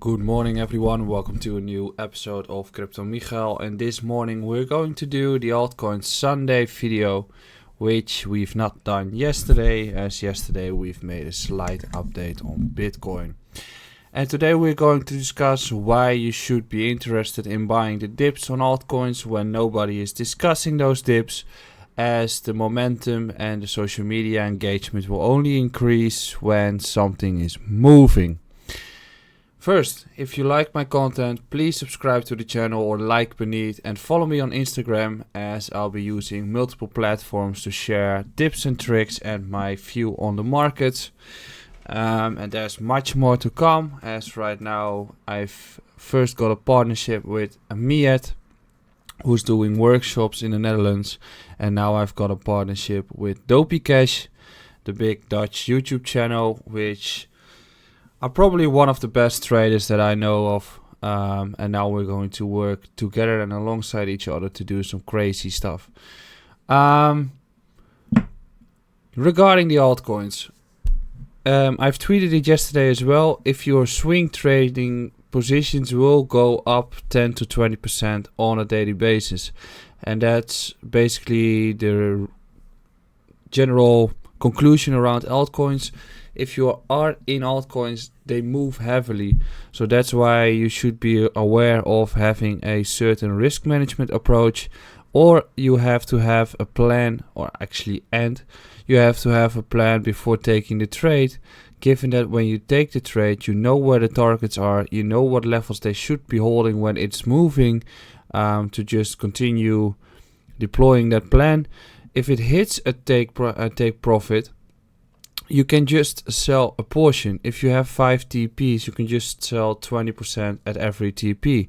Good morning everyone, welcome to a new episode of Crypto Michael, and this morning we're going to do the Altcoins Sunday video, which we've not done yesterday, as yesterday we've made a slight update on Bitcoin. And today we're going to discuss why you should be interested in buying the dips on altcoins when nobody is discussing those dips, as the momentum and the social media engagement will only increase when something is moving. First, if you like my content, please subscribe to the channel or like beneath and follow me on Instagram, as I'll be using multiple platforms to share tips and tricks and my view on the markets. And there's much more to come, as right now I've first got a partnership with Miet, who's doing workshops in the Netherlands, and now I've got a partnership with Dopey Cash, the big Dutch YouTube channel, which are probably one of the best traders that I know of, and now we're going to work together and alongside each other to do some crazy stuff. Regarding the altcoins, I've tweeted it yesterday as well. If your swing trading positions will go up 10 to 20% on a daily basis, and that's basically the general conclusion around altcoins. If you are in altcoins, they move heavily, so that's why you should be aware of having a certain risk management approach, or you have to have a plan, you have to have a plan before taking the trade, given that when you take the trade, you know where the targets are, you know what levels they should be holding when it's moving, to just continue deploying that plan. If it hits a take profit, you can just sell a portion. If you have 5 TPs, you can just sell 20% at every TP.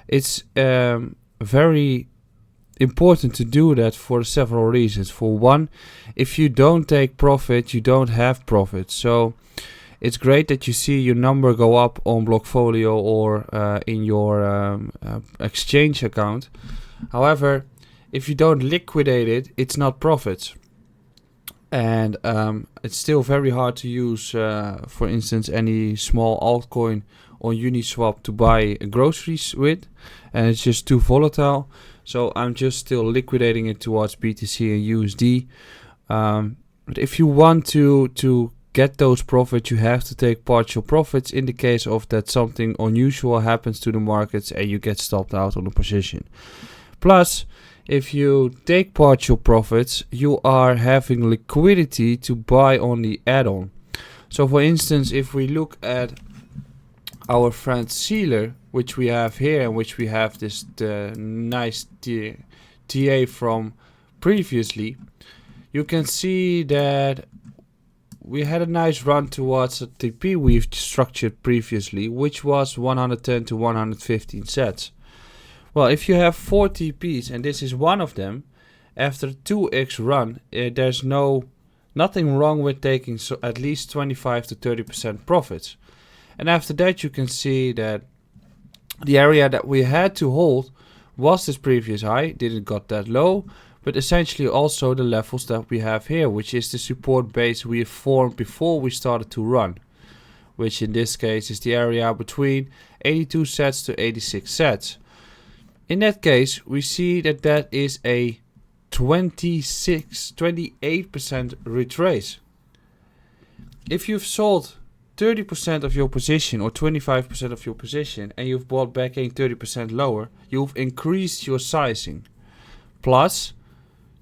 It's very important to do that for several reasons. For one, if you don't take profit, you don't have profit. So it's great that you see your number go up on Blockfolio or in your exchange account. However, if you don't liquidate it, it's not profits. And it's still very hard to use, for instance, any small altcoin on Uniswap to buy groceries with, and it's just too volatile. So I'm just still liquidating it towards BTC and USD. But if you want to get those profits, you have to take partial profits in the case of that something unusual happens to the markets and you get stopped out on the position. Plus, if you take partial profits, you are having liquidity to buy on the add-on. So for instance, if we look at our friend Sealer, which we have here, and which we have the nice TA from previously, you can see that we had a nice run towards a TP we've structured previously, which was 110 to 115 sets. Well, if you have 4 TPs, and this is one of them, after 2x run, there's nothing wrong with taking at least 25 to 30% profits. And after that, you can see that the area that we had to hold was this previous high, didn't got that low, but essentially also the levels that we have here, which is the support base we formed before we started to run, which in this case is the area between 82 sets to 86 sets. In that case, we see that that is a 28% retrace. If you've sold 30% of your position or 25% of your position and you've bought back in 30% lower, you've increased your sizing. Plus,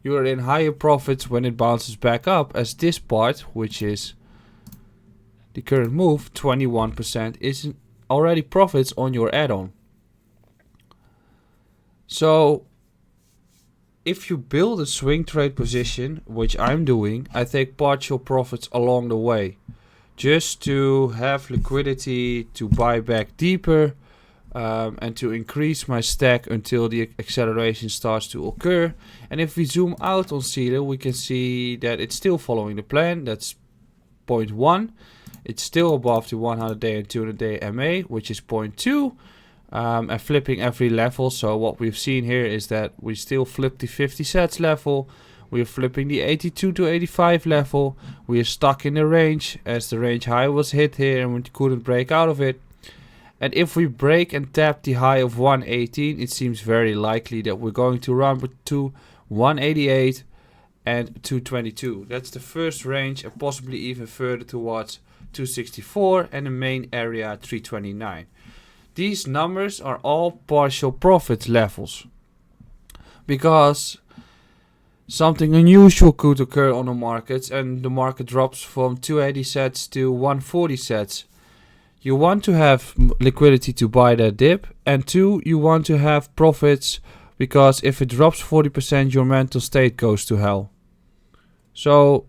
you're in higher profits when it bounces back up, as this part, which is the current move, 21%, is already profits on your add-on. So if you build a swing trade position, which I'm doing, I take partial profits along the way, just to have liquidity to buy back deeper, and to increase my stack until the acceleration starts to occur. And if we zoom out on Sealer, we can see that it's still following the plan. That's 0.1. It's still above the 100-day and 200-day MA, which is 0.2. And flipping every level. So what we've seen here is that we still flip the 50 sets level, we're flipping the 82 to 85 level, we are stuck in the range as the range high was hit here and we couldn't break out of it, And if we break and tap the high of 118, it seems very likely that we're going to run to 188 and 222. That's the first range, and possibly even further towards 264 and the main area 329. These numbers are all partial profit levels, because something unusual could occur on the markets and the market drops from 280 sets to 140 sets. You want to have liquidity to buy that dip, and 2, you want to have profits, because if it drops 40%, your mental state goes to hell. So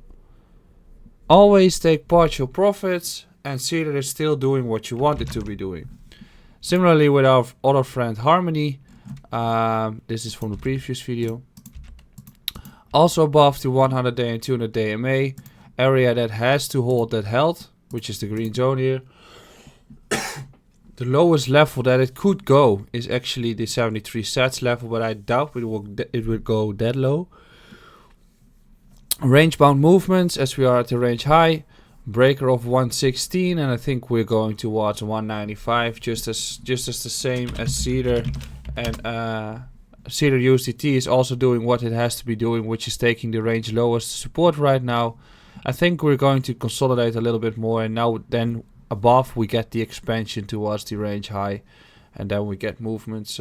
always take partial profits and see that it's still doing what you want it to be doing. Similarly with our other friend Harmony, this is from the previous video. Also above the 100 day and 200 day MA, area that has to hold that held, which is the green zone here. The lowest level that it could go is actually the 73 sets level, but I doubt it will go that low. Range bound movements, as we are at the range high, breaker of 116, and I think we're going towards 195, just as the same as Cedar. And Cedar USDT is also doing what it has to be doing, which is taking the range lowest support right now. I think we're going to consolidate a little bit more, and now then above we get the expansion towards the range high, and then we get movements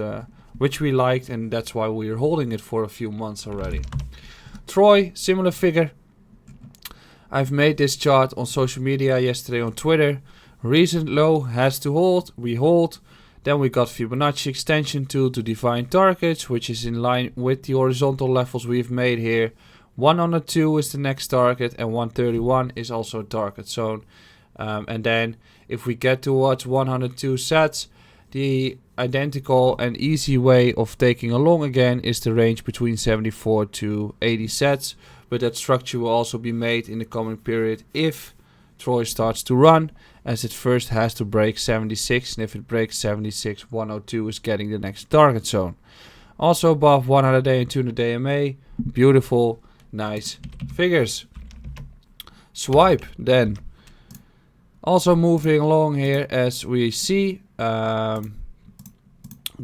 which we liked, and that's why we're holding it for a few months already. Troy, similar figure. I've made this chart on social media yesterday on Twitter. Recent low has to hold, we hold. Then we got Fibonacci extension tool to define targets, which is in line with the horizontal levels we've made here. 102 is the next target, and 131 is also a target zone. And then if we get towards 102 sets, the identical and easy way of taking along again is the range between 74 to 80 sets. But that structure will also be made in the coming period if Troy starts to run, as it first has to break 76, and if it breaks 76, 102 is getting the next target zone. Also above 100 day and 200 day MA, beautiful, nice figures. Swipe then. Also moving along here, as we see,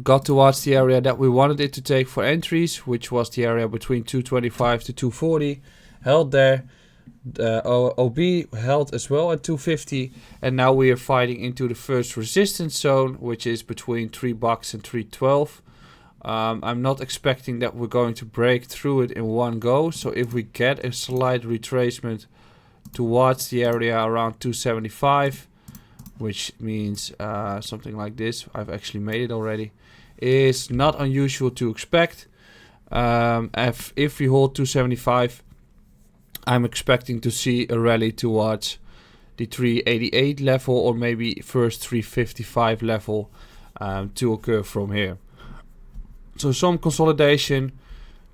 got towards the area that we wanted it to take for entries, which was the area between 225 to 240, held there. The OB held as well at 250, and now we are fighting into the first resistance zone, which is between $3 and 312. I'm not expecting that we're going to break through it in one go, so if we get a slight retracement towards the area around 275, which means something like this, I've actually made it already, is not unusual to expect. If we hold 275, I'm expecting to see a rally towards the 388 level, or maybe first 355 level to occur from here. So some consolidation,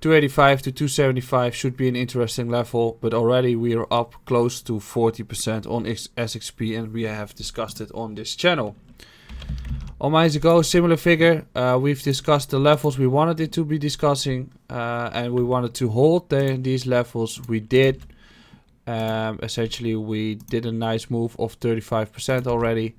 285 to 275 should be an interesting level, but already we are up close to 40% on SXP, and we have discussed it on this channel. On MyZago, similar figure. We've discussed the levels we wanted it to be discussing, and we wanted to hold these levels. We did. Essentially, we did a nice move of 35% already.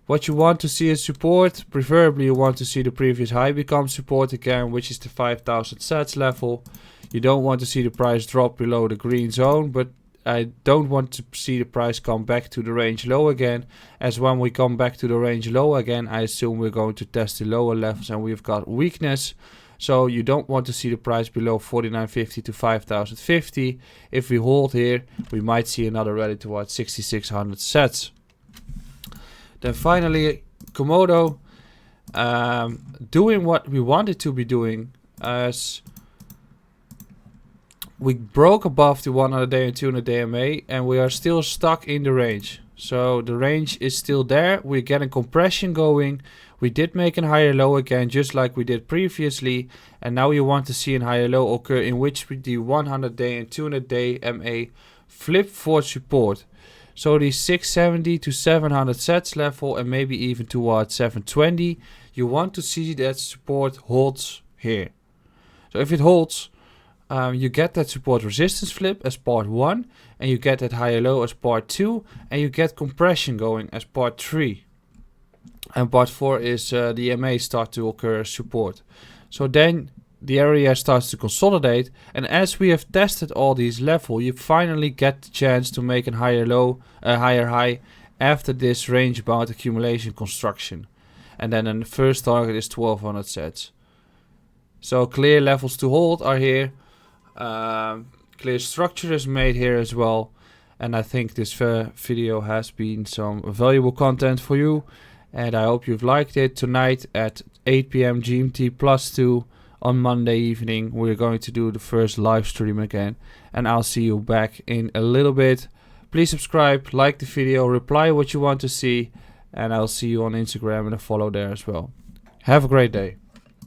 What you want to see is support. Preferably, you want to see the previous high become support again, which is the 5,000 sats level. You don't want to see the price drop below the green zone, but I don't want to see the price come back to the range low again, as when we come back to the range low again, I assume we're going to test the lower levels and we've got weakness. So you don't want to see the price below 49.50 to 5,050. If we hold here, we might see another rally towards 6,600 sats. Then finally, Komodo, doing what we wanted to be doing, as we broke above the 100 day and 200 day MA, and we are still stuck in the range. So the range is still there. We're getting compression going. We did make a higher low again, just like we did previously. And now you want to see a higher low occur, in which the 100 day and 200 day MA flip for support. So the 670 to 700 sats level, and maybe even towards 720, you want to see that support holds here. So if it holds, you get that support resistance flip as part 1, and you get that higher low as part 2, and you get compression going as part 3. And part 4 is the EMA start to occur support. So then the area starts to consolidate, and as we have tested all these levels, you finally get the chance to make a higher low, a higher high after this range bound accumulation construction. And then the first target is 1200 sets. So clear levels to hold are here. Clear structure is made here as well. And I think this video has been some valuable content for you. And I hope you've liked it. Tonight at 8 PM GMT +2 on Monday evening, we're going to do the first live stream again. And I'll see you back in a little bit. Please subscribe, like the video, reply what you want to see. And I'll see you on Instagram and a follow there as well. Have a great day.